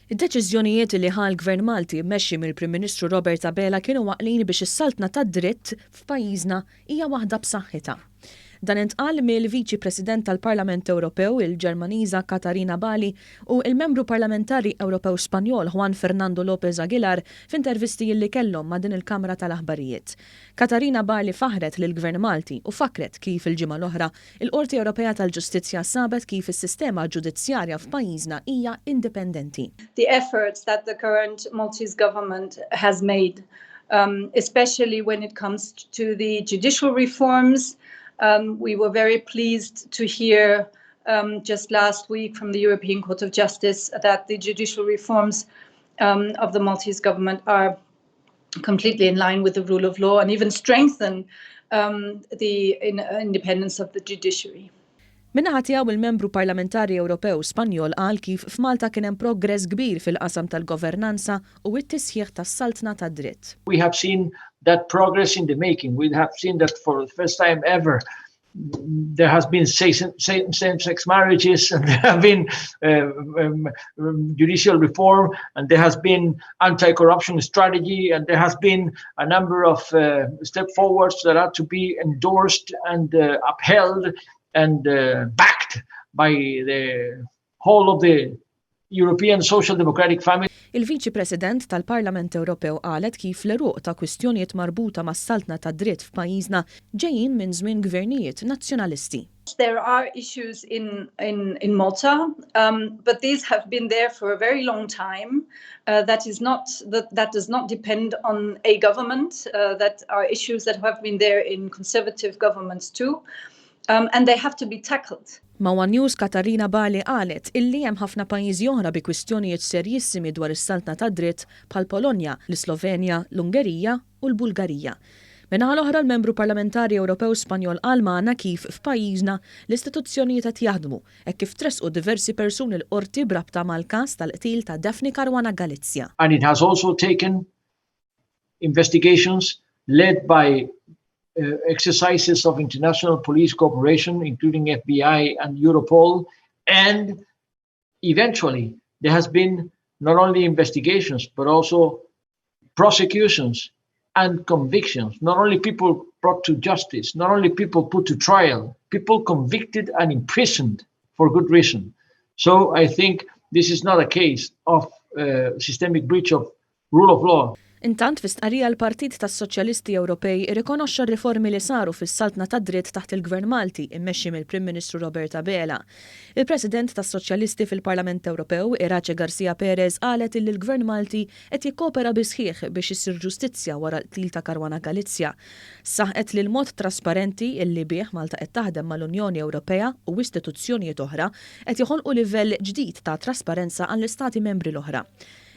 Id-deċiżjonijiet li ħal Gvern Malti mmexxi mill-Prim Ministru Robert Abela kienu waqlin biex is-saltna tad-dritt f'pajjiżna hija waħda b'saħħitha. Dan intqal mill-Viċi President tal-Parlament Ewropew il-Ġermaniża Katarina Bali u il-Membru Parlamentari Ewropew Spanjol Juan Fernando López Aguilar f'intervisti li kellhom ma' din il-Kamra tal-Aħbarijiet. Katarina Bali faħret lill-Gvern Malti u fakret kif il-ġimgħa l-oħra il-Qorti Ewropea tal-Ġustizzja sabet kif is-sistema ġudizzjarja f'pajjiżna hija indipendenti. The efforts that the current Maltese government has made, especially when it comes to the judicial reforms. We were very pleased to hear just last week from the European Court of Justice that the judicial reforms of the Maltese government are completely in line with the rule of law and even strengthen the independence of the judiciary. Minnaħa tiegħu il-Membru Parlamentari Ewropew Spanjol qal kif f'Malta kien hemm progress kbir fil-qasam tal-governanza u t-tisħiħ tas-saltna tad-dritt. We have seen that progress in the making. We have seen that for the first time ever there has been same-sex marriages, and there have been judicial reform, and there has been anti-corruption strategy, and there has been a number of step forwards that are to be endorsed and upheld and backed by the whole of the European Social Democratic family. Il-Viċi President tal-Parlament Ewropew qalet kif l-eruq ta' kwistjonijiet marbuta mas-saltna tad-dritt f'pajjiżna ġejjin minn żmien gvernijiet nazzjonalisti. There are issues in Malta, but these have been there for a very long time. That does not depend on a government. That are issues that have been there in conservative governments too. And they have to be tackled. Ma' One News Katarina Bali qalet illi hemm ħafna pajjiżi oħra bi kwistjonijiet serjissimi dwar is-saltna tad-dritt bħal Polonja, l-Slovenja, l-Ungerija u l-Bulgarija. Minnaħa l-oħra l-Membru Parlamentari Ewropew Spanjol qal magħna kif f'pajjiżna l-istituzzjonijiet qed jaħdmu hekk kif tresqu diversi persuni l-qorti brabta mal-każ tal-qtil ta' Daphne Caruana Galizia. And it has also taken investigations led by exercises of international police cooperation, including FBI and Europol, and eventually there has been not only investigations but also prosecutions and convictions. Not only people brought to justice, not only people put to trial, people convicted and imprisoned for good reason. So I think this is not a case of systemic breach of rule of law. Intant fis-stqarrija l-Partit tas-Soċjalisti Ewropej irrikonoxxa r-riformi li saru fis-saltna tad-dritt taħt il-Gvern Malti immexxi mill-Prim Ministru Robert Abela. Il-President tas-Soċjalisti fil-Parlament Ewropew, Irace Garcia Perez, qalet li l-Gvern Malti qed jikkopera bi sħiħ biex issir ġustizzja wara l-qtil ta' Caruana Galizia. Saħqet li l-mod trasparenti illi bih Malta qed taħdem mal-Unjoni Ewropea u istituzzjonijiet oħra qed joħolqu livell ġdid ta' trasparenza għall-Istati membri l-oħra.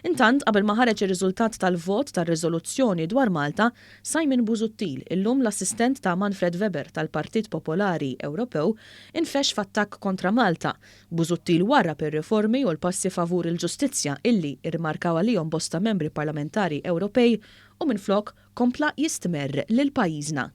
Intant, qabel ma ħareġ ir-riżultat tal-vot tar-riżoluzzjoni dwar Malta, Simon Busuttil, illum l-assistent ta' Manfred Weber tal-Partit Popolari Ewropew, infex f'attakk kontra Malta. Busuttil wara per-riformi u l-passi favur il-ġustizzja illi irmarkaw għalihom bosta membri parlamentari Ewropej u minflok kompla jistmer lil pajjiżna.